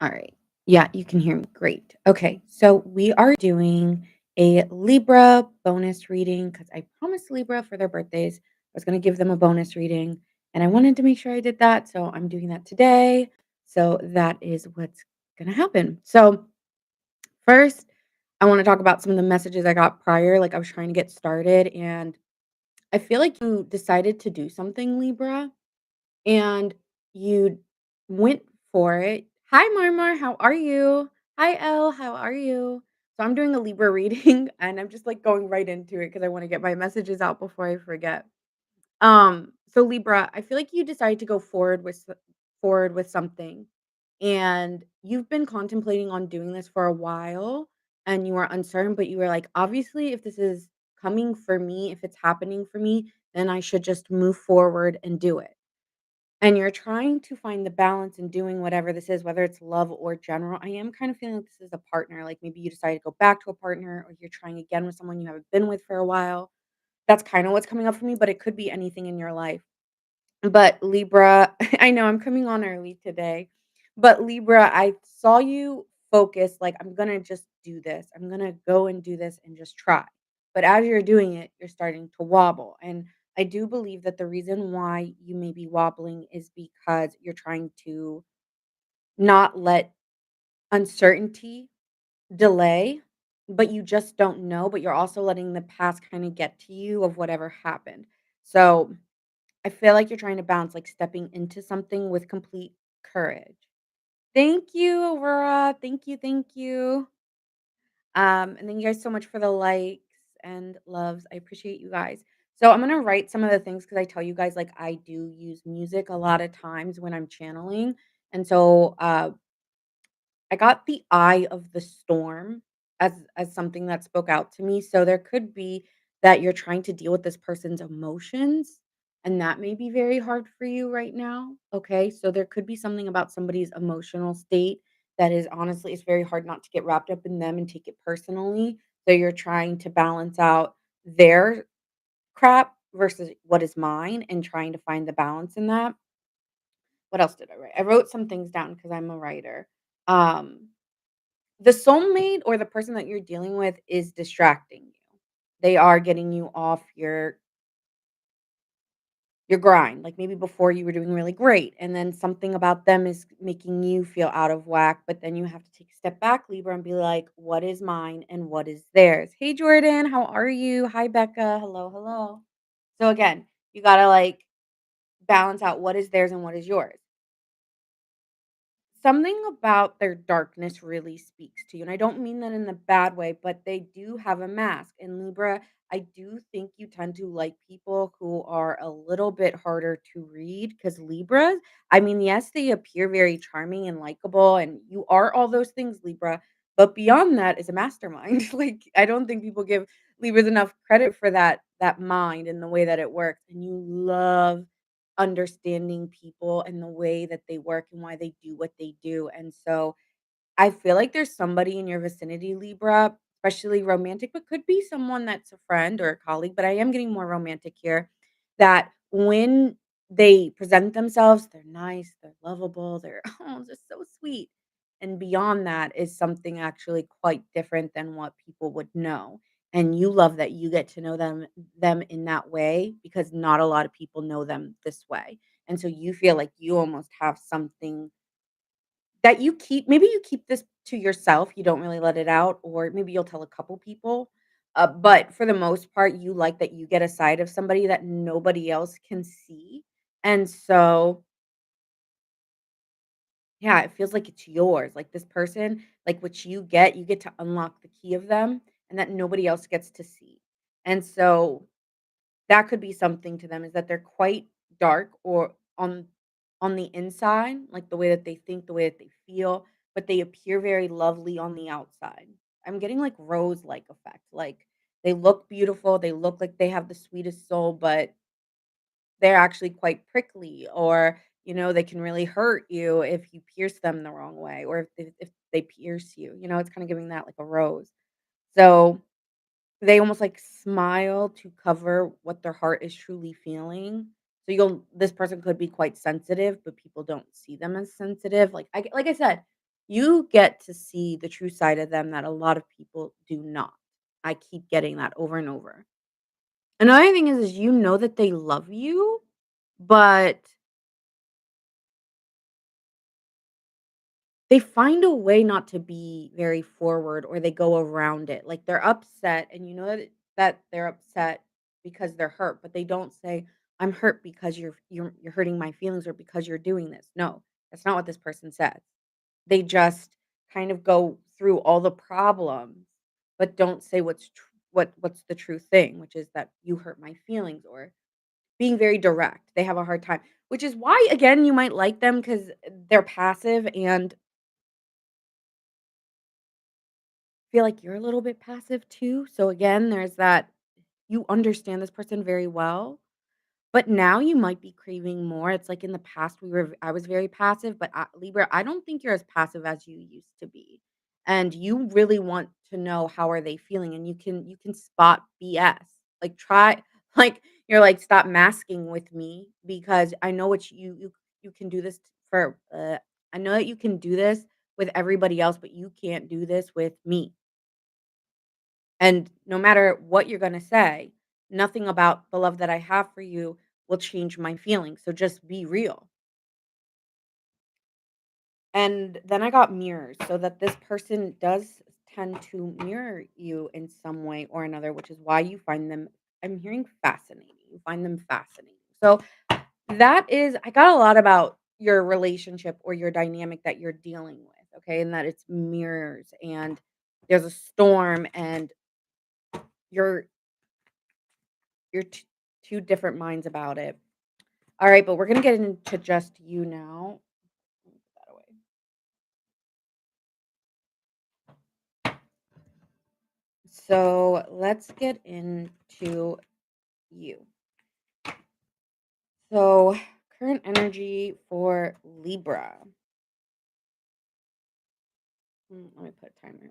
All right. Yeah, you can hear me. Great. Okay. So we are doing a Libra bonus reading because I promised Libra for their birthdays I was going to give them a bonus reading. And I wanted to make sure I did that. So I'm doing that today. So that is what's going to happen. So, first, I want to talk about some of the messages I got prior. Like I was trying to get started. And I feel like you decided to do something, Libra, and you went for it. Hi, Marmar, how are you? Hi, Elle, how are you? So I'm doing a Libra reading, and I'm just like going right into it because I want to get my messages out before I forget. So Libra, I feel like you decided to go forward with something, and you've been contemplating on doing this for a while, and you were uncertain, but you were like, obviously, if this is coming for me, if it's happening for me, then I should just move forward and do it. And you're trying to find the balance in doing whatever this is, whether it's love or general. I am kind of feeling like this is a partner. Like maybe you decided to go back to a partner or you're trying again with someone you haven't been with for a while. That's kind of what's coming up for me, but it could be anything in your life. But Libra, I know I'm coming on early today, but Libra, I saw you focus like, I'm going to just do this. I'm going to go and do this and just try. But as you're doing it, you're starting to wobble. And I do believe that the reason why you may be wobbling is because you're trying to not let uncertainty delay, but you just don't know. But you're also letting the past kind of get to you of whatever happened. So, I feel like you're trying to balance, like, stepping into something with complete courage. Thank you, Aurora. Thank you, thank you. And thank you guys so much for the likes and loves. I appreciate you guys. So I'm gonna write some of the things because I tell you guys, like, I do use music a lot of times when I'm channeling. And so I got the eye of the storm as something that spoke out to me. So there could be that you're trying to deal with this person's emotions and that may be very hard for you right now. Okay? So there could be something about somebody's emotional state that is honestly it's very hard not to get wrapped up in them and take it personally. So you're trying to balance out their crap versus what is mine and trying to find the balance in that. What else did I write? I wrote some things down because I'm a writer. Um the soulmate or the person that you're dealing with is distracting you. They are getting you off your grind. Like maybe before you were doing really great and then something about them is making you feel out of whack, but then you have to take a step back, Libra, and be like, what is mine and what is theirs? Hey Jordan, how are you? Hi Becca. Hello, hello. So again, you got to like balance out what is theirs and what is yours. Something about their darkness really speaks to you, and I don't mean that in a bad way, but they do have a mask, and Libra, I do think you tend to like people who are a little bit harder to read. Because Libras, I mean, yes, they appear very charming and likable, and you are all those things, Libra, but beyond that is a mastermind. Like, I don't think people give Libras enough credit for that mind and the way that it works, and you love understanding people and the way that they work and why they do what they do. And so I feel like there's somebody in your vicinity, Libra, especially romantic, but could be someone that's a friend or a colleague. But I am getting more romantic here that when they present themselves, they're nice, they're lovable, they're oh, just so sweet. And beyond that is something actually quite different than what people would know. And you love that you get to know them in that way because not a lot of people know them this way. And so you feel like you almost have something that you keep maybe you keep this to yourself, you don't really let it out, or maybe you'll tell a couple people, but for the most part, you like that you get a side of somebody that nobody else can see, and so, yeah, it feels like it's yours, like, this person, like, what you get to unlock the key of them, and that nobody else gets to see, and so that could be something to them is that they're quite dark or on the inside, like the way that they think, the way that they feel, but they appear very lovely on the outside. I'm getting like rose-like effect. Like they look beautiful, they look like they have the sweetest soul, but they're actually quite prickly or they can really hurt you if you pierce them the wrong way or if they pierce you. It's kind of giving that like a rose. So they almost, like, smile to cover what their heart is truly feeling. So you'll this person could be quite sensitive, but people don't see them as sensitive. Like I said, You get to see the true side of them that a lot of people do not. I keep getting that over and over. Another thing is you know that they love you, but they find a way not to be very forward or they go around it. Like they're upset and you know that they're upset because they're hurt, but they don't say, "I'm hurt because you're hurting my feelings or because you're doing this." No, that's not what this person says. They just kind of go through all the problems, but don't say what's the true thing, which is that you hurt my feelings or being very direct. They have a hard time, which is why again you might like them because they're passive and feel like you're a little bit passive too. So again, there's that you understand this person very well, but now you might be craving more. It's like in the past I was very passive, but Libra, I don't think you're as passive as you used to be. And you really want to know how are they feeling and you can spot BS. Like try like you're like stop masking with me because I know what you can do this for I know that you can do this with everybody else, but you can't do this with me. And no matter what you're gonna say, nothing about the love that I have for you will change my feelings, so just be real. And then I got mirrors, so that this person does tend to mirror you in some way or another, which is why you find them I'm hearing fascinating. You find them fascinating. So that is I got a lot about your relationship or your dynamic that you're dealing with, okay? And that it's mirrors and there's a storm and you're you're 2 different minds about it. Alright, but we're gonna get into just you now. Let me put that away. So, let's get into you. So, current energy for Libra. Let me put a timer.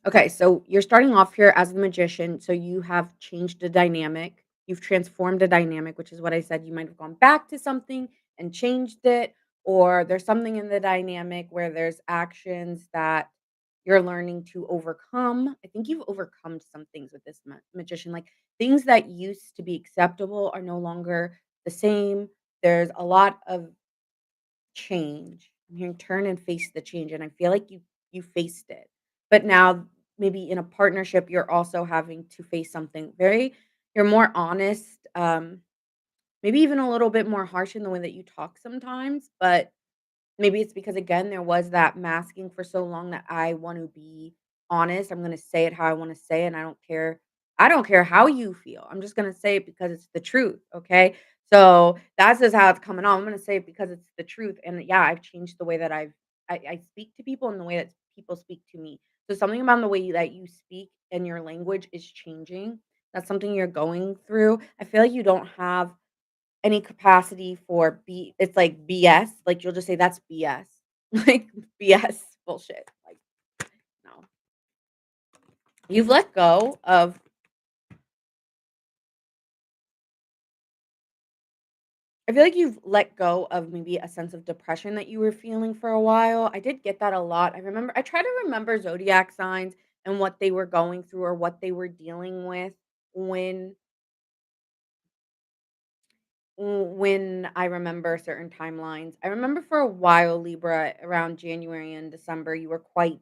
Okay, so you're starting off here as the magician. So you have changed the dynamic. You've transformed a dynamic, which is what I said. You might have gone back to something and changed it, or there's something in the dynamic where there's actions that you're learning to overcome. I think you've overcome some things with this magician. Like things that used to be acceptable are no longer the same. There's a lot of change. I'm hearing turn and face the change, and I feel like you faced it. But now maybe in a partnership, you're also having to face something very you're more honest, maybe even a little bit more harsh in the way that you talk sometimes, but maybe it's because, again, there was that masking for so long that I want to be honest. I'm gonna say it how I wanna say it, and I don't care how you feel. I'm just gonna say it because it's the truth, okay? So, that's just how it's coming on. I'm gonna say it because it's the truth, and yeah, I've changed the way that I speak to people and the way that people speak to me. So, something about the way that you speak and your language is changing. That's something you're going through. I feel like you don't have any capacity for it's like BS, like, you'll just say, "That's BS." Like, BS bullshit, like, no. You've let go of I feel like you've let go of maybe a sense of depression that you were feeling for a while. I did get that a lot. I try to remember zodiac signs and what they were going through or what they were dealing with when when I remember certain timelines. I remember for a while, Libra, around January and December, you were quite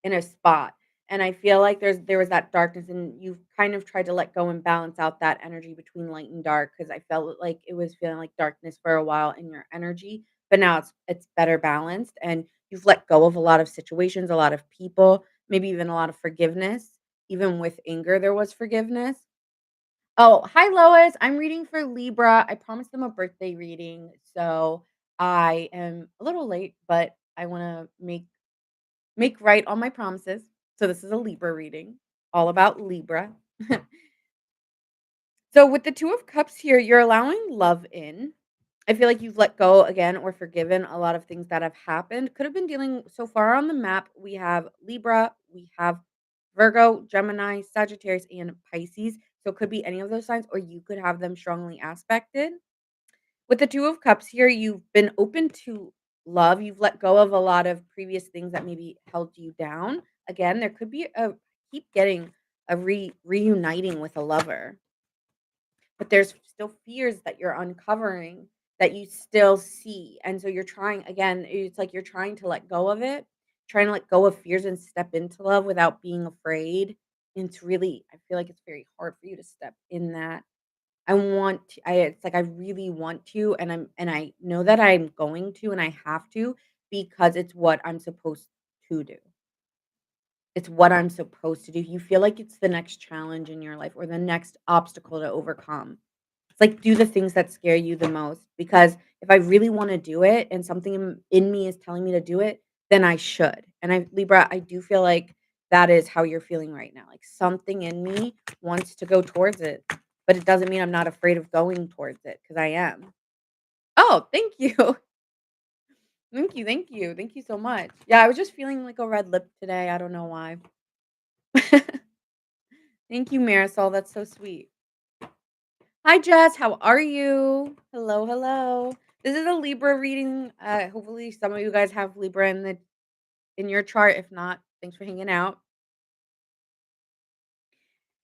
in a spot. And I feel like there was that darkness and you've kind of tried to let go and balance out that energy between light and dark because I felt like it was feeling like darkness for a while in your energy, but now it's better balanced and you've let go of a lot of situations, a lot of people, maybe even a lot of forgiveness. Even with anger, there was forgiveness. Oh, hi Lois. I'm reading for Libra. I promised them a birthday reading, so I am a little late, but I want to make right on my promises. So this is a Libra reading, all about Libra. So with the 2 of Cups here, you're allowing love in. I feel like you've let go again or forgiven a lot of things that have happened. Could have been dealing so far on the map, we have Libra, we have Virgo, Gemini, Sagittarius, and Pisces. So it could be any of those signs, or you could have them strongly aspected. With the 2 of Cups here, you've been open to love, you've let go of a lot of previous things that maybe held you down. Again, there could be a keep getting a reuniting with a lover, but there's still fears that you're uncovering that you still see, and so you're trying again, it's like you're trying to let go of it, trying to let go of fears and step into love without being afraid, and it's really I feel like it's very hard for you to step in that. I it's like I really want to, and I know that I'm going to, and I have to because it's what I'm supposed to do. It's what I'm supposed to do. You feel like it's the next challenge in your life or the next obstacle to overcome. It's like do the things that scare you the most because if I really wanna do it and something in me is telling me to do it, then I should. And I Libra, I do feel like that is how you're feeling right now. Like something in me wants to go towards it, but it doesn't mean I'm not afraid of going towards it because I am. Oh, thank you. Thank you, thank you. Thank you so much. Yeah, I was just feeling like a red lip today. I don't know why. Thank you, Marisol. That's so sweet. Hi, Jess. How are you? Hello, hello. This is a Libra reading. Hopefully, some of you guys have Libra in your chart. If not, thanks for hanging out.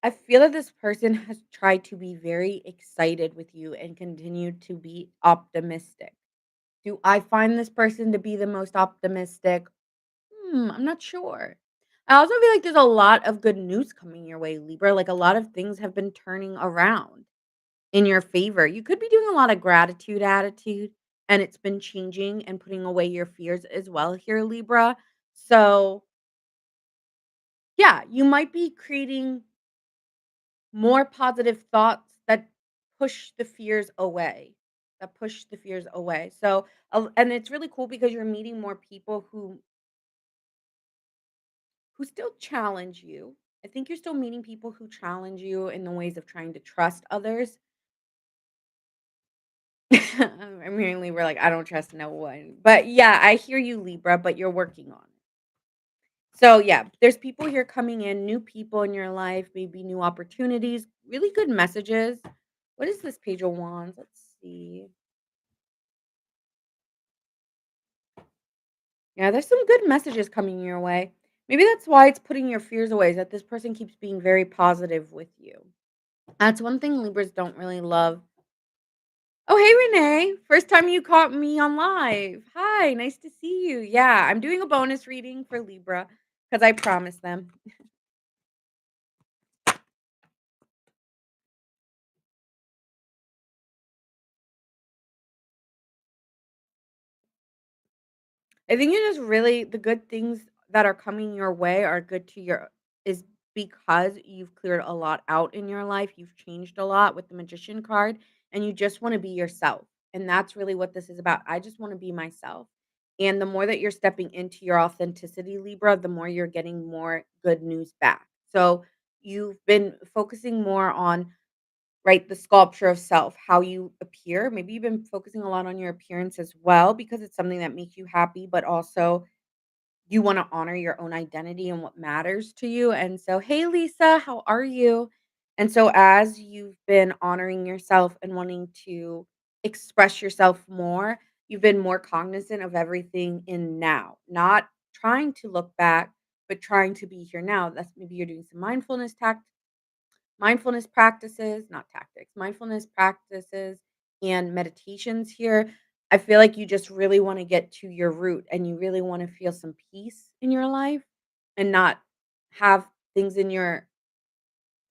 I feel that this person has tried to be very excited with you and continue to be optimistic. Do I find this person to be the most optimistic? I'm not sure. I also feel like there's a lot of good news coming your way, Libra. Like a lot of things have been turning around in your favor. You could be doing a lot of gratitude attitude and it's been changing and putting away your fears as well here, Libra. So, yeah, you might be creating more positive thoughts that push the fears away. That push the fears away. So, and it's really cool because you're meeting more people who still challenge you. I think you're still meeting people who challenge you in the ways of trying to trust others. I'm hearing Libra like, "I don't trust no one." But, yeah, I hear you, Libra, but you're working on it. So, yeah, there's people here coming in, new people in your life, maybe new opportunities, really good messages. What is this Page of Wands? Let's see. Yeah, there's some good messages coming your way. Maybe that's why it's putting your fears away, is that this person keeps being very positive with you. That's one thing Libras don't really love. Oh, hey, Renee. First time you caught me on live. Hi, nice to see you. Yeah, I'm doing a bonus reading for Libra because I promised them. I think you just really the good things that are coming your way are good to your is because you've cleared a lot out in your life. You've changed a lot with the magician card and you just want to be yourself. And that's really what this is about. I just want to be myself. And the more that you're stepping into your authenticity, Libra, the more you're getting more good news back. So you've been focusing more on right, the sculpture of self, how you appear. Maybe you've been focusing a lot on your appearance as well because it's something that makes you happy, but also you wanna honor your own identity and what matters to you, and so, "Hey, Lisa, how are you?" And so as you've been honoring yourself and wanting to express yourself more, you've been more cognizant of everything in now, not trying to look back, but trying to be here now. That's maybe you're doing some mindfulness practices, not tactics, mindfulness practices and meditations here. I feel like you just really want to get to your root and you really want to feel some peace in your life and not have things in your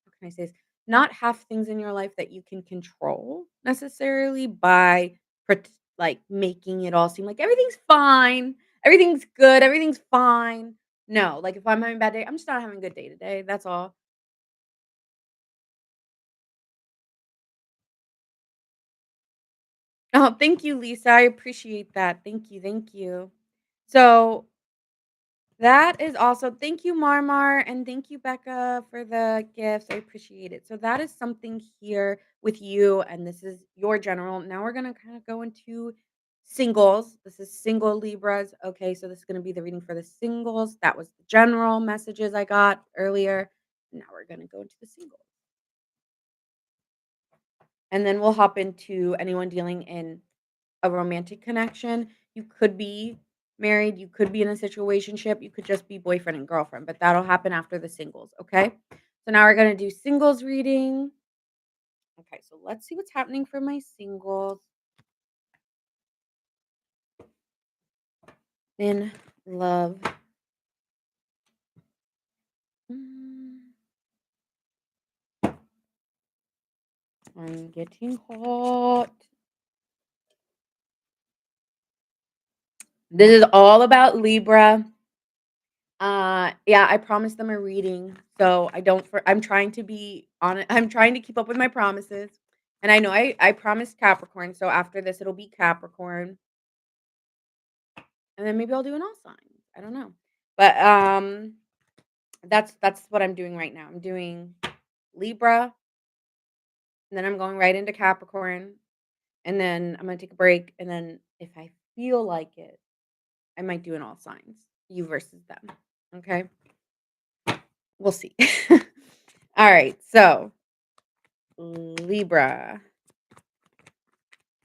how can I say this? Not have things in your life that you can control necessarily by like making it all seem like everything's fine, everything's good, everything's fine. No, like if I'm having a bad day, I'm just not having a good day today. That's all. Oh, thank you, Lisa. I appreciate that. Thank you, thank you. So that is also thank you, Marmar, and thank you, Becca, for the gifts. I appreciate it. So that is something here with you, and this is your general. Now we're gonna kind of go into singles. This is single Libras. Okay, so this is gonna be the reading for the singles. That was the general messages I got earlier. Now we're gonna go into the singles. and then we'll hop into anyone dealing in a romantic connection. You could be married, you could be in a situationship, you could just be boyfriend and girlfriend, but that'll happen after the singles, okay? So now we're gonna do singles reading. Okay, so let's see what's happening for my singles in love. Mm, I'm getting hot. This is all about Libra. Yeah, I promised them a reading, so I don't for I'm trying to be on it. I'm trying to keep up with my promises. And I know I promised Capricorn, so after this it'll be Capricorn. And then maybe I'll do an all signs. I don't know. But that's what I'm doing right now. I'm doing Libra, and then I'm going right into Capricorn, and then I'm gonna take a break, and then if I feel like it, I might do an all signs. You versus them. Okay? We'll see. All right, so Libra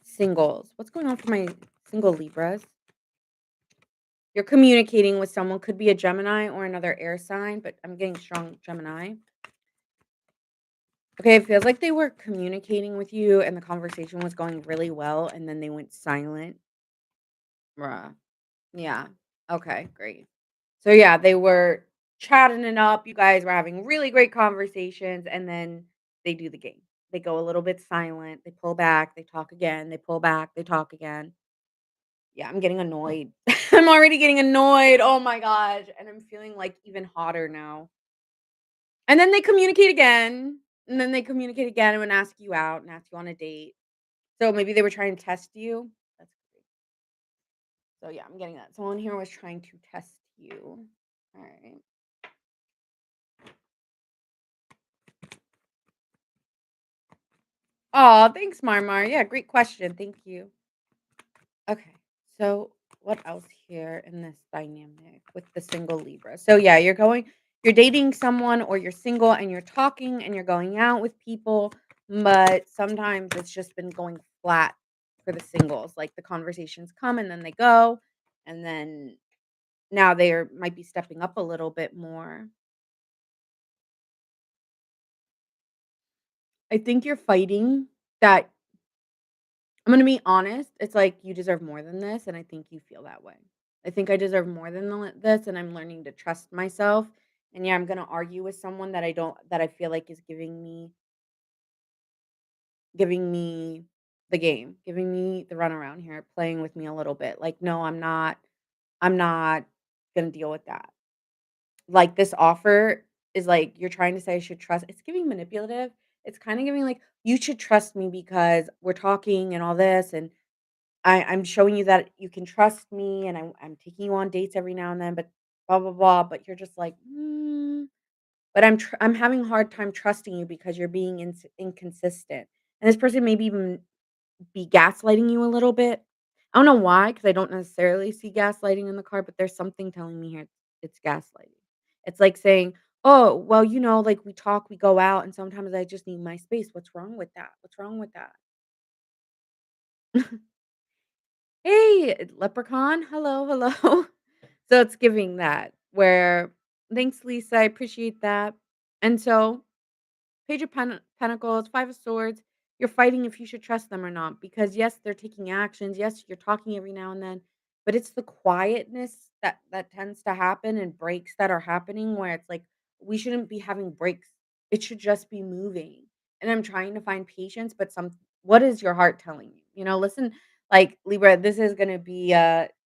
singles. What's going on for my single Libras? You're communicating with someone, could be a Gemini or another air sign, but I'm getting strong Gemini. Okay, it feels like they were communicating with you and the conversation was going really well and then they went silent. Bruh. Yeah. Okay, great. So yeah, they were chatting it up. You guys were having really great conversations and then they do the game. They go a little bit silent, they pull back, they talk again, they pull back, they talk again. Yeah, I'm getting annoyed. I'm already getting annoyed. Oh my gosh. And I'm feeling like even hotter now. And then they communicate again. And then they communicate again and ask you out and ask you on a date. So maybe they were trying to test you. That's great. So yeah, I'm getting that. Someone here was trying to test you. All right. Oh, thanks, Marmar. Yeah, great question. Thank you. Okay. So what else here in this dynamic with the single Libra? So yeah, you're dating someone or you're single and you're talking and you're going out with people, but sometimes it's just been going flat for the singles. Like the conversations come and then they go, and then now they are might be stepping up a little bit more. I think you're fighting that. I'm gonna be honest, it's like you deserve more than this, and I think you feel that way. I think I deserve more than this, and I'm learning to trust myself. And yeah, I'm gonna argue with someone that I feel like is giving me the game, giving me the runaround here, playing with me a little bit. Like, no, I'm not gonna deal with that. Like this offer is like you're trying to say I should trust. It's giving manipulative. It's kind of giving like you should trust me because we're talking and all this, and I'm showing you that you can trust me, and I'm taking you on dates every now and then, but blah blah blah. But you're just like, but I'm having a hard time trusting you because you're being inconsistent, and this person maybe even be gaslighting you a little bit. I don't know why, because I don't necessarily see gaslighting in the card, but there's something telling me here it's gaslighting. It's like saying, "Oh, well, like we talk, we go out, and sometimes I just need my space. What's wrong with that? What's wrong with that?" Hey, leprechaun. Hello, hello. So it's giving that where thanks, Lisa. I appreciate that. And so Page of Pentacles, Five of Swords, you're fighting if you should trust them or not because yes, they're taking actions. Yes, you're talking every now and then, but it's the quietness that tends to happen and breaks that are happening where it's like we shouldn't be having breaks. It should just be moving. And I'm trying to find patience, but what is your heart telling you? Listen, like Libra, this is going to be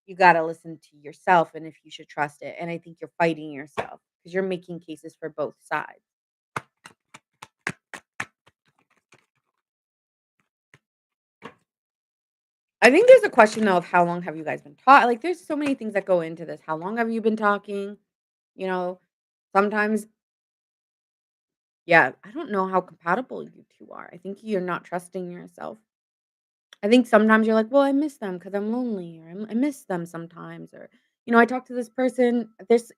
you got to listen to yourself and if you should trust it. And I think you're fighting yourself because you're making cases for both sides. I think there's a question though of how long have you guys been talking? Like, there's so many things that go into this. How long have you been talking? You know, sometimes, yeah, I don't know how compatible you two are. I think you're not trusting yourself. I think sometimes you're like, well, I miss them because I'm lonely, or I miss them sometimes, or I talk to this person. There's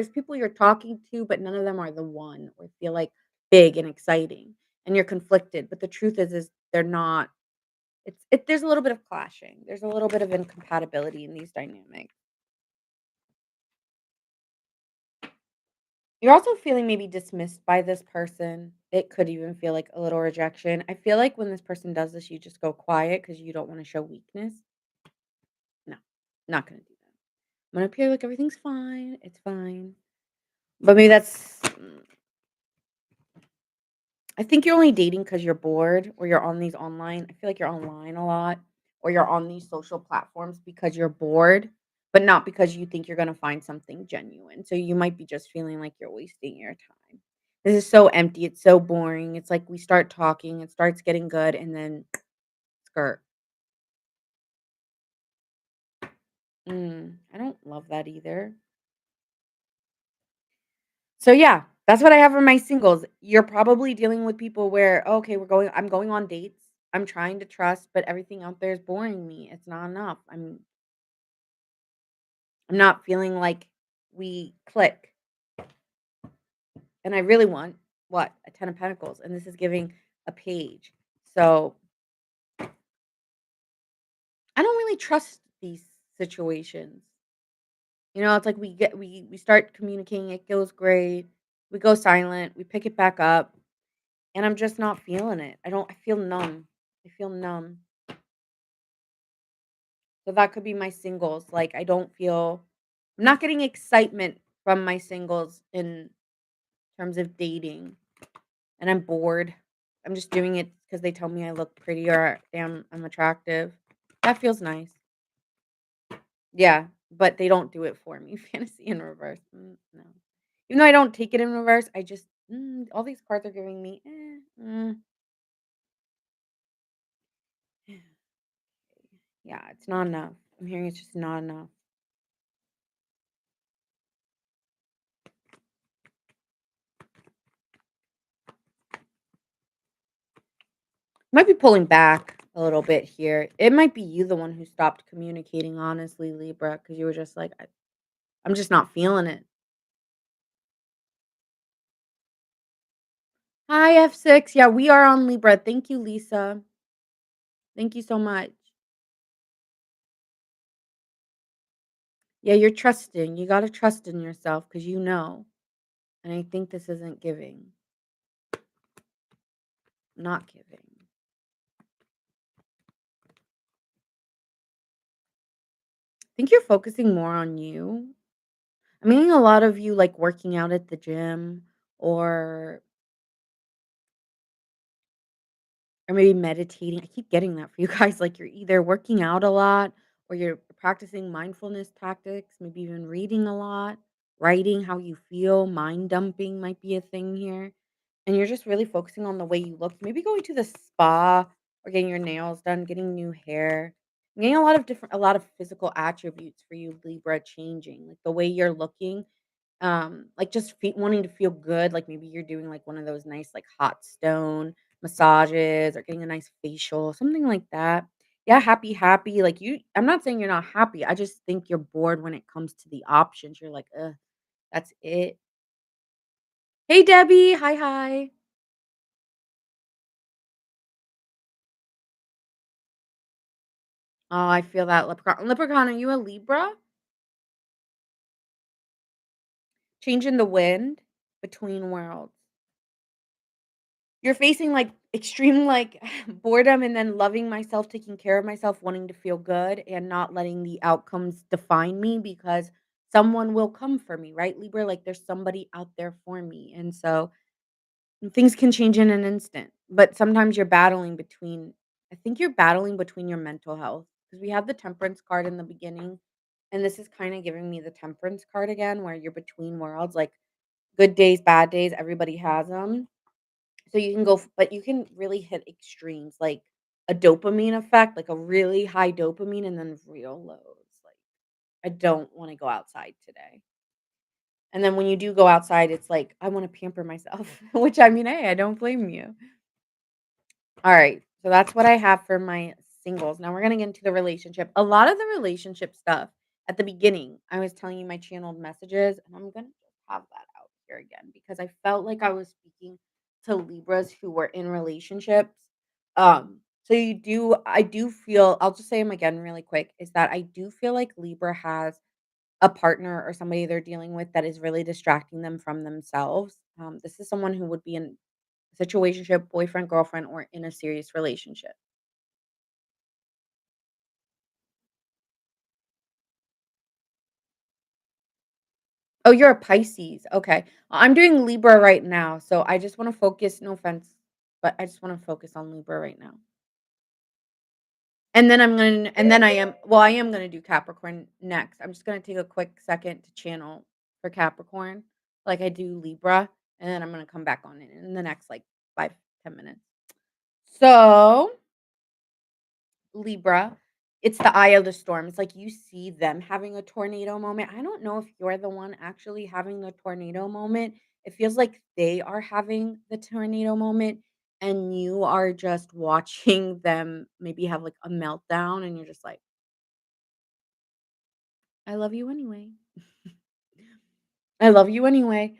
people you're talking to, but none of them are the one, or feel like big and exciting. and you're conflicted, but the truth is they're not. There's a little bit of clashing. There's a little bit of incompatibility in these dynamics. You're also feeling maybe dismissed by this person. It could even feel like a little rejection. I feel like when this person does this, you just go quiet because you don't want to show weakness. No, not gonna do that. I'm gonna appear like everything's fine. It's fine. But maybe I think you're only dating because 'cause you're bored or you're on these online I feel like you're online a lot or you're on these social platforms because you're bored, but not because you think you're gonna find something genuine. So you might be just feeling like you're wasting your time. This is so empty, it's so boring. It's like we start talking, it starts getting good, and then skirt. I don't love that either. So yeah, that's what I have for my singles. You're probably dealing with people where, okay, I'm going on dates. I'm trying to trust, but everything out there is boring me. It's not enough. I'm not feeling like we click. And I really want what? A 10 of pentacles. And this is giving a page. So I don't really trust these situations. It's like we start communicating, it goes great. We go silent, we pick it back up. And I'm just not feeling it. I feel numb. I feel numb. So that could be my singles. Like I'm not getting excitement from my singles in terms of dating. And I'm bored. I'm just doing it because they tell me I look pretty or I'm attractive. That feels nice. Yeah. But they don't do it for me. Fantasy in reverse. No. Even though I don't take it in reverse, I just all these cards are giving me yeah, it's not enough. I'm hearing it's just not enough. Might be pulling back a little bit here. It might be you the one who stopped communicating, honestly, Libra, because you were just like, I'm just not feeling it. Hi, F6. Yeah, we are on Libra. Thank you, Lisa. Thank you so much. Yeah, you're trusting. You got to trust in yourself because you know. And I think this isn't giving, not giving. I think you're focusing more on you. I'm meaning a lot of you like working out at the gym or or maybe meditating. I keep getting that for you guys, like, you're either working out a lot or you're practicing mindfulness tactics, maybe even reading a lot, writing how you feel, mind dumping might be a thing here, and you're just really focusing on the way you look, maybe going to the spa or getting your nails done, getting new hair. I'm getting a lot of physical attributes for you, Libra, changing, like, the way you're looking like, just wanting to feel good, like, maybe you're doing, like, one of those nice, like, hot stone massages or getting a nice facial, something like that. Yeah, happy, like, I'm not saying you're not happy, I just think you're bored when it comes to the options, you're like, "Ugh, that's it." Hey, Debbie, hi. Oh, I feel that, Leprechaun, are you a Libra? Changing the wind between worlds. You're facing, like, extreme, like, boredom and then loving myself, taking care of myself, wanting to feel good, and not letting the outcomes define me because someone will come for me, right, Libra? Like, there's somebody out there for me, and so things can change in an instant, but sometimes you're battling between I think you're battling between your mental health because we have the Temperance card in the beginning, and this is kinda giving me the Temperance card again, where you're between worlds, like, good days, bad days, everybody has them. So you can but you can really hit extremes, like a dopamine effect, like a really high dopamine and then real lows, like, I don't wanna go outside today. And then when you do go outside, it's like, I wanna pamper myself, which I mean, hey, I don't blame you. Alright, so that's what I have for my singles. Now we're gonna get into the relationship. A lot of the relationship stuff at the beginning, I was telling you my channeled messages, and I'm gonna just have that out here again because I felt like I was speaking to Libras who were in relationships. So I do feel I'll just say them again really quick, is that I do feel like Libra has a partner or somebody they're dealing with that is really distracting them from themselves. This is someone who would be in a situationship, boyfriend, girlfriend, or in a serious relationship. Oh, you're a Pisces. Okay. I'm doing Libra right now, so I just want to focus, no offense, but I just want to focus on Libra right now. And then I am gonna do Capricorn next. I'm just gonna take a quick second to channel for Capricorn, like I do Libra, and then I'm gonna come back on it in the next like 5-10 minutes. So Libra, it's the eye of the storm. It's like you see them having a tornado moment. I don't know if you're the one actually having the tornado moment. It feels like they are having the tornado moment and you are just watching them maybe have like a meltdown and you're just like, I love you anyway. I love you anyway.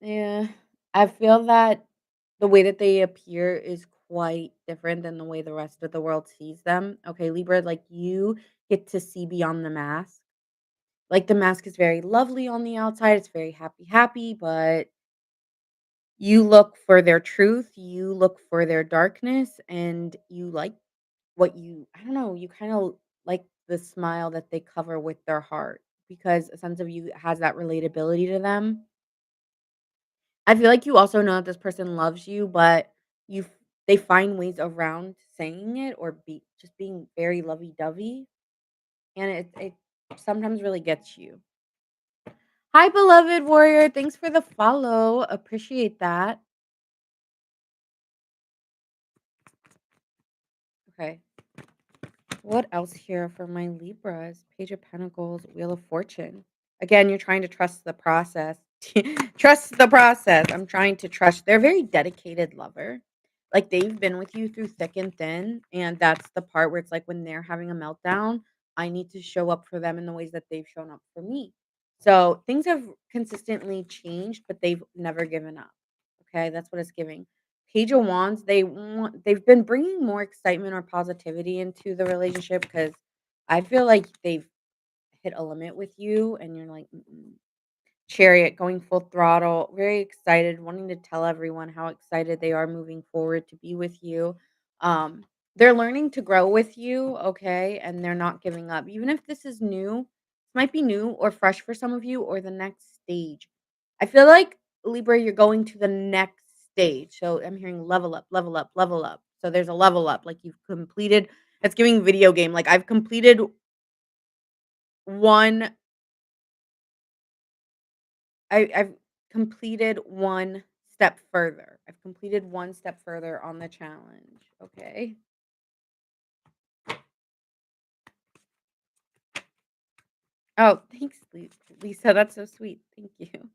Yeah. I feel that the way that they appear is quite different than the way the rest of the world sees them. Okay, Libra, like you get to see beyond the mask. Like the mask is very lovely on the outside, it's very happy, happy, but you look for their truth, you look for their darkness, and you like what you, I don't know, you kind of like the smile that they cover with their heart because a sense of you has that relatability to them. I feel like you also know that this person loves you, but you f they find ways around saying it or just being very lovey-dovey, and it sometimes really gets you. Hi, beloved warrior, thanks for the follow, appreciate that. Okay, what else here for my Libras? Page of Pentacles, Wheel of Fortune. Again, you're trying to trust the process. Trust the process. I'm trying to trust. They're a very dedicated lover. Like they've been with you through thick and thin. And that's the part where it's like when they're having a meltdown, I need to show up for them in the ways that they've shown up for me. So things have consistently changed, but they've never given up. Okay, that's what it's giving. Page of Wands, they've been bringing more excitement or positivity into the relationship because I feel like they've hit a limit with you, and you're like, "Mm-mm." Chariot going full throttle, very excited, wanting to tell everyone how excited they are moving forward to be with you. Um, they're learning to grow with you, okay, and they're not giving up. Even if this is new, this might be new or fresh for some of you or the next stage. I feel like Libra, you're going to the next stage. So I'm hearing level up, level up, level up. So there's a level up, like you've completed. It's giving video game. Like I've completed one I've completed one step further. I've completed one step further on the challenge, okay? Oh, thanks, Lisa, that's so sweet, thank you.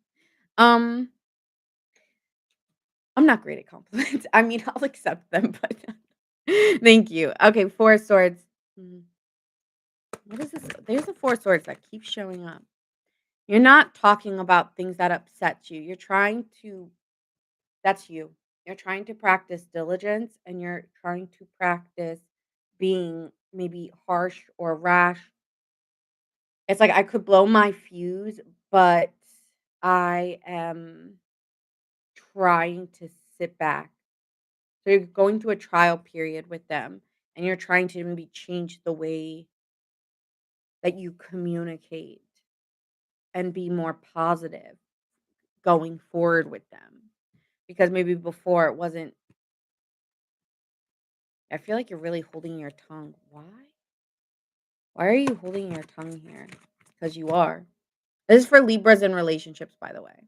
Um, I'm not great at compliments. I mean, I'll accept them, but thank you. Okay, 4 swords. Mm, what is this? There's a 4 swords that keeps showing up. You're not talking about things that upset you. You're trying to That's you. You're trying to practice diligence and you're trying to practice being maybe harsh or rash. It's like I could blow my fuse, but I am trying to sit back. So you're going through a trial period with them and you're trying to maybe change the way that you communicate and be more positive going forward with them. Because maybe before it wasn't. I feel like you're really holding your tongue. Why? Why are you holding your tongue here? Because you are. This is for Libras in relationships, by the way.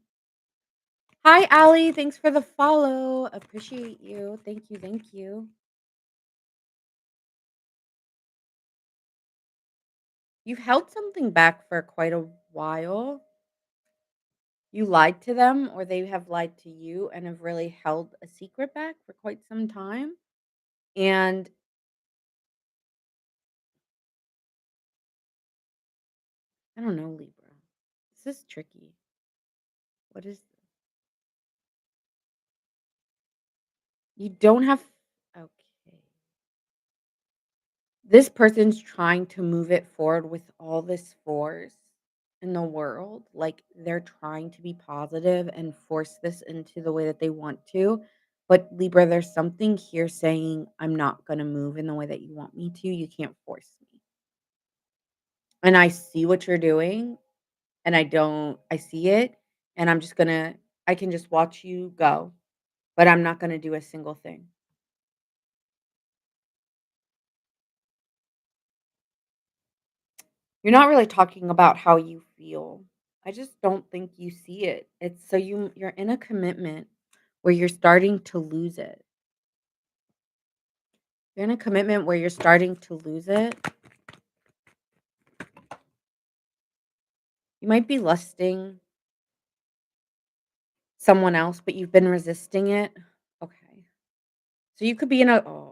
Hi, Allie. Thanks for the follow. Appreciate you. Thank you. Thank you. You've held something back for quite a while. You lied to them, or they have lied to you and have really held a secret back for quite some time. And I don't know, Libra. This is tricky. What is You don't have okay. This person's trying to move it forward with all this force in the world, like, they're trying to be positive and force this into the way that they want to, but Libra, there's something here saying, "I'm not gonna move in the way that you want me to, you can't force me." And I see what you're doing, and I see it, and I can just watch you go, but I'm not gonna do a single thing. You're not really talking about how you feel. I just don't think you see it. It's so you're in a commitment where you're starting to lose it. You're in a commitment where you're starting to lose it. You might be lusting someone else, but you've been resisting it. Okay. So you could be in a oh.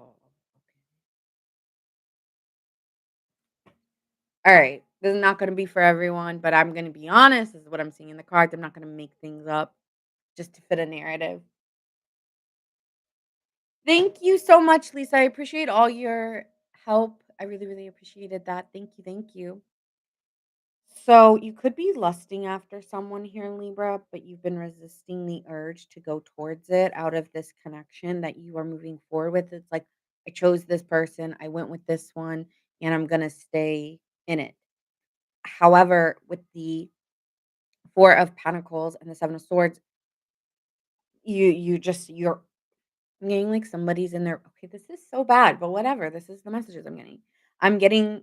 All right. This is not going to be for everyone, but I'm going to be honest. This is what I'm seeing in the cards. I'm not going to make things up just to fit a narrative. Thank you so much, Lisa. I appreciate all your help. I really, really appreciated that. Thank you. Thank you. So you could be lusting after someone here in Libra, but you've been resisting the urge to go towards it out of this connection that you are moving forward with. It's like, I chose this person, I went with this one, and I'm going to stay in it. However, with the Four of Pentacles and the Seven of Swords, you're I'm getting like somebody's in there. Okay, this is so bad, but whatever. This is the messages I'm getting. I'm getting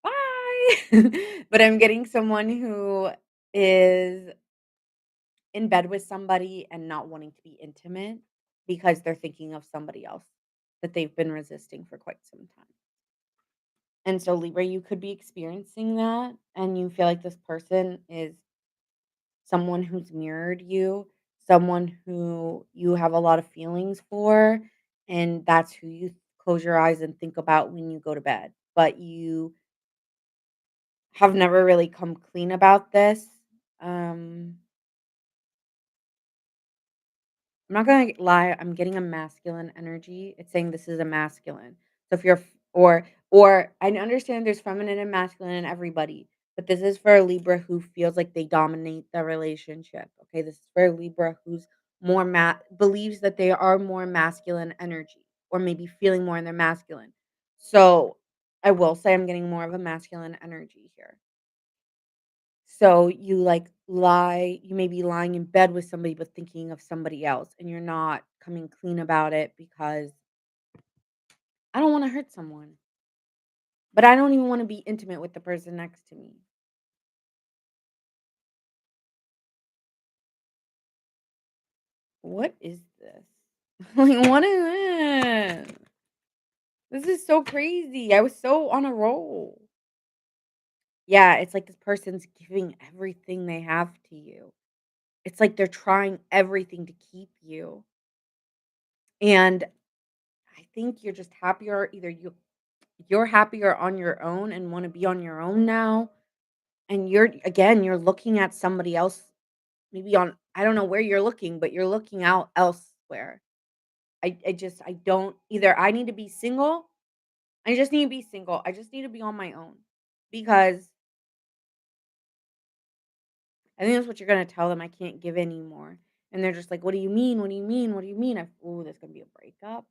bye, but I'm getting someone who is in bed with somebody and not wanting to be intimate because they're thinking of somebody else that they've been resisting for quite some time. And so Libra, you could be experiencing that and you feel like this person is someone who's mirrored you, someone who you have a lot of feelings for, and that's who you close your eyes and think about when you go to bed. But you have never really come clean about this. Um, I'm not gonna lie, I'm getting a masculine energy. It's saying this is a masculine. So if you're or I understand there's feminine and masculine in everybody, but this is for a Libra who feels like they dominate the relationship. Okay, this is for a Libra who's believes that they are more masculine energy or maybe feeling more in their masculine. So I will say I'm getting more of a masculine energy here. So you you may be lying in bed with somebody but thinking of somebody else and you're not coming clean about it because I don't want to hurt someone, but I don't even want to be intimate with the person next to me. What is this? Like what is this? This is so crazy. I was so on a roll. Yeah, it's like this person's giving everything they have to you. It's like they're trying everything to keep you. And I think you're just happier either you're happier on your own and wanna be on your own now, and you're looking at somebody else maybe on I don't know where you're looking, but you're looking out elsewhere. I don't either I need to be single I just need to be single, I just need to be on my own, because I think that's what you're gonna tell them, "I can't give anymore," and they're just like, "What do you mean? What do you mean? What do you mean?" Ooh, there's gonna be a breakup.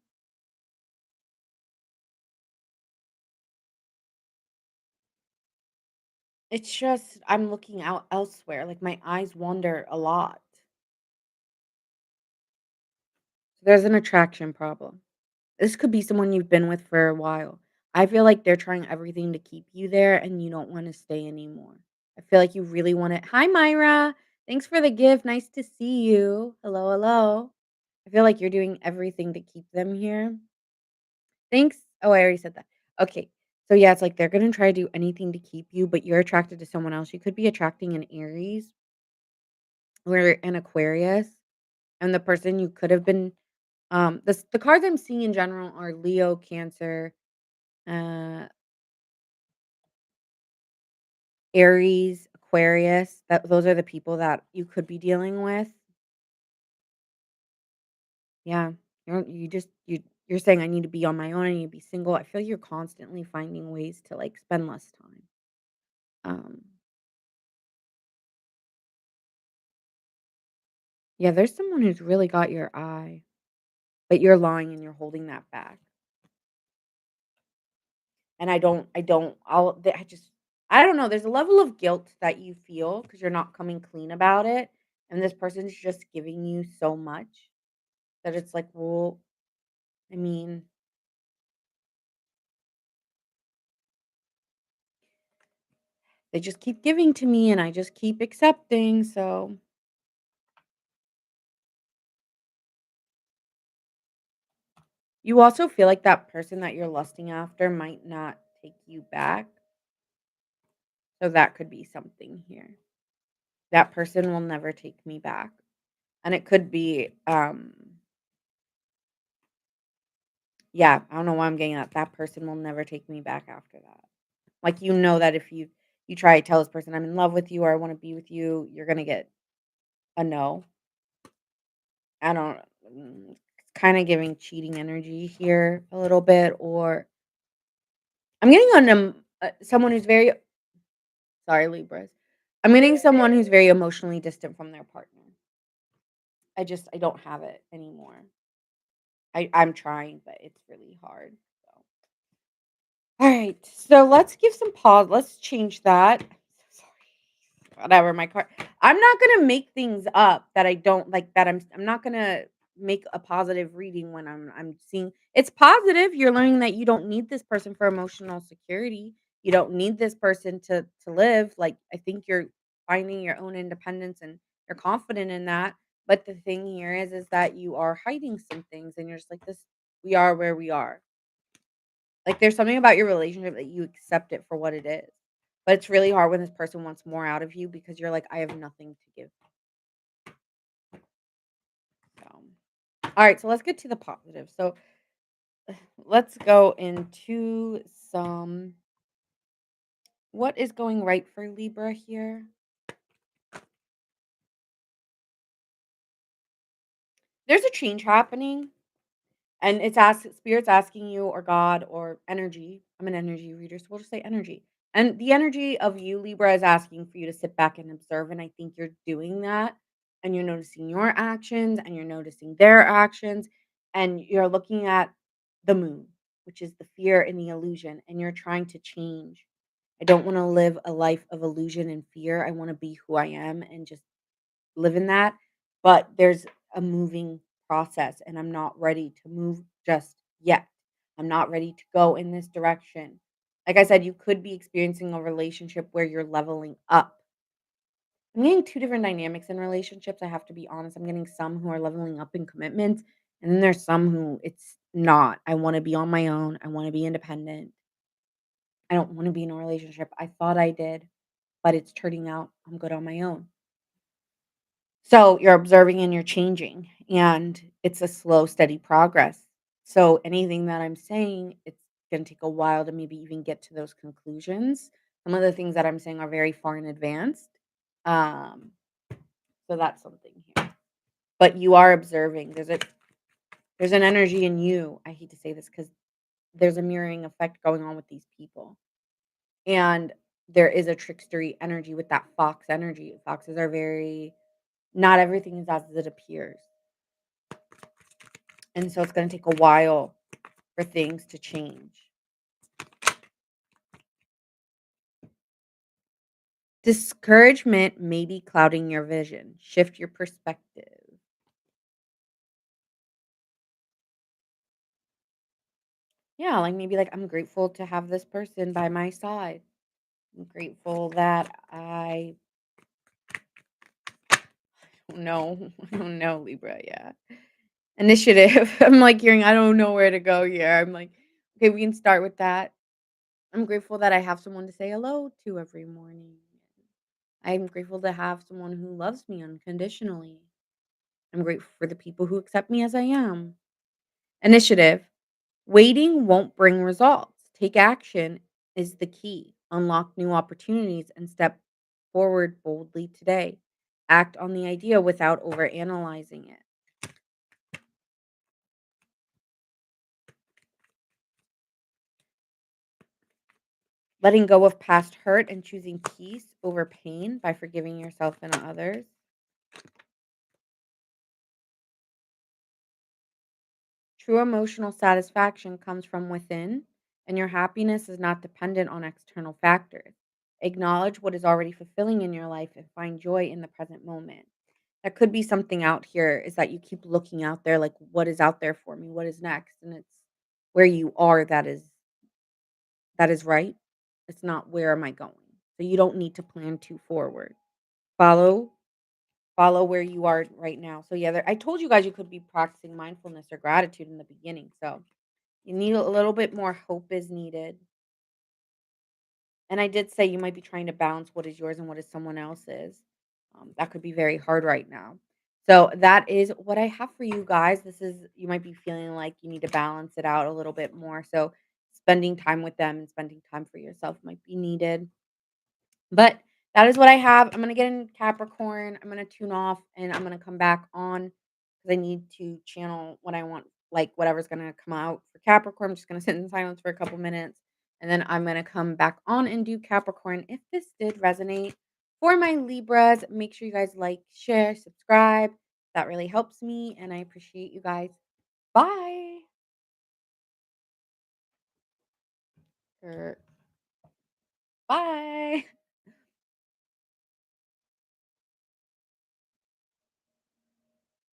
It's just I'm looking out elsewhere, like, my eyes wander a lot. There's an attraction problem. This could be someone you've been with for a while. I feel like they're trying everything to keep you there and you don't wanna stay anymore. I feel like you really wanna Hi, Myra. Thanks for the gift. Nice to see you. Hello, hello. I feel like you're doing everything to keep them here. Thanks. Oh, I already said that. Okay. So, yeah, it's like they're gonna try to do anything to keep you, but you're attracted to someone else. You could be attracting an Aries or an Aquarius, and the person you could have been the cards I'm seeing in general are Leo, Cancer, uh, Aries, Aquarius. Those are the people that you could be dealing with. Yeah. You're saying I need to be on my own, I need to be single. I feel you're constantly finding ways to, like, spend less time. Um, yeah, there's someone who's really got your eye, but you're lying and you're holding that back. And I just I don't know, there's a level of guilt that you feel because 'cause you're not coming clean about it, and this person's just giving you so much that it's like, well, I mean, they just keep giving to me and I just keep accepting, so you also feel like that person that you're lusting after might not take you back, so that could be something here. That person will never take me back, and it could be, yeah, I don't know why I'm getting that person will never take me back after that. Like, you know that if you try to tell this person, "I'm in love with you," or "I wanna be with you," you're gonna get a no. I don't it's kinda giving cheating energy here a little bit, or I'm getting on, someone who's very sorry, Libras. I'm getting someone who's very emotionally distant from their partner. I don't have it anymore. I'm trying, but it's really hard, so alright, so let's give some pause let's change that. Whatever, my car I'm not gonna make things up that I don't like, that I'm not gonna make a positive reading when I'm seeing it's positive, you're learning that you don't need this person for emotional security. You don't need this person to live, like, I think you're finding your own independence and you're confident in that, but the thing here is that you are hiding some things and you're just like, "This we are where we are." Like, there's something about your relationship that you accept it for what it is. But it's really hard when this person wants more out of you because you're like, "I have nothing to give." So, alright, so let's get to the positive. So, let's go into some what is going right for Libra here? There's a change happening. And it's spirit's asking you or God or energy. I'm an energy reader, so we'll just say energy. And the energy of you, Libra, is asking for you to sit back and observe. And I think you're doing that. And you're noticing your actions and you're noticing their actions. And you're looking at the moon, which is the fear and the illusion. And you're trying to change. I don't want to live a life of illusion and fear. I want to be who I am and just live in that, but there's a moving process and I'm not ready to move just yet. I'm not ready to go in this direction. Like I said, you could be experiencing a relationship where you're leveling up. I'm getting two different dynamics in relationships. I have to be honest. I'm getting some who are leveling up in commitment, and then there's some who it's not. I want to be on my own. I want to be independent. I don't want to be in a relationship. I thought I did, but it's turning out I'm good on my own. So you're observing and you're changing, and it's a slow, steady progress. So anything that I'm saying, it's going to take a while to maybe even get to those conclusions. Some of the things that I'm saying are very far in advance. Um, so that's something here. But you are observing. There's an energy in you. I hate to say this because there's a mirroring effect going on with these people, and there is a trickstery energy with that fox energy. Foxes are very not everything is as it appears. And so it's gonna take a while for things to change. Discouragement may be clouding your vision. Shift your perspective. Yeah, like maybe like I'm grateful to have this person by my side. I'm grateful that I no, I don't know, Libra, yeah. Initiative. I'm like hearing I don't know where to go here. I'm like, okay, we can start with that. I'm grateful that I have someone to say hello to every morning. I'm grateful to have someone who loves me unconditionally. I'm grateful for the people who accept me as I am. Initiative. Waiting won't bring results. Take action is the key. Unlock new opportunities and step forward boldly today. Act on the idea without overanalyzing it. letting go of past hurt and choosing peace over pain by forgiving yourself and others. True emotional satisfaction comes from within, and your happiness is not dependent on external factors. Acknowledge what is already fulfilling in your life and find joy in the present moment. That could be something out here is that you keep looking out there like what is out there for me? What is next? And it's where you are that is right. It's not where am I going? So you don't need to plan too forward. Follow follow where you are right now. So yeah, I told you guys you could be practicing mindfulness or gratitude in the beginning. So you need a little bit more hope is needed. And I did say you might be trying to balance what is yours and what is someone else's. That could be very hard right now. So that is what I have for you guys. This is you might be feeling like you need to balance it out a little bit more. So spending time with them and spending time for yourself might be needed. But that is what I have. I'm gonna get in Capricorn. I'm gonna tune off and I'm gonna come back on because I need to channel what I want, like whatever's gonna come out for Capricorn. I'm just gonna sit in silence for a couple minutes and then I'm gonna come back on and do Capricorn. If this did resonate for my Libras, make sure you guys like, share, subscribe. That really helps me and I appreciate you guys. Bye. Er, Bye.